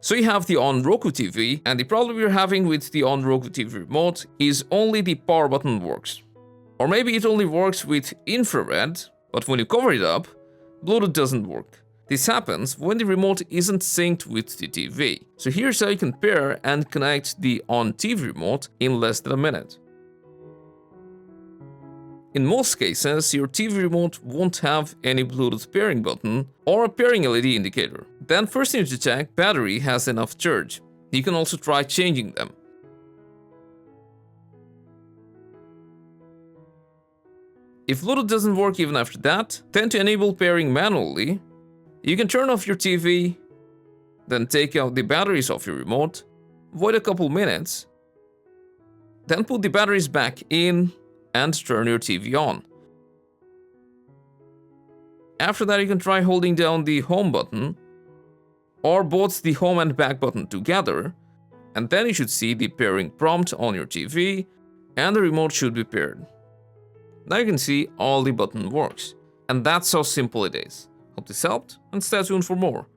So you have the ONN Roku TV, and the problem you're having with the ONN Roku TV remote is only the power button works. Or maybe it only works with infrared, but when you cover it up, Bluetooth doesn't work. This happens when the remote isn't synced with the TV. So here's how you can pair and connect the ONN TV remote in less than a minute. In most cases, your TV remote won't have any Bluetooth pairing button or a pairing LED indicator. Then first you need to check battery has enough charge. You can also try changing them. If Bluetooth doesn't work even after that, then to enable pairing manually, you can turn off your TV, then take out the batteries of your remote, wait a couple minutes, then put the batteries back in and turn your TV on. After that, you can try holding down the home button or both the home and back button together, and then you should see the pairing prompt on your TV and the remote should be paired. Now you can see all the button works, and that's how simple it is. Hope this helped, and stay tuned for more.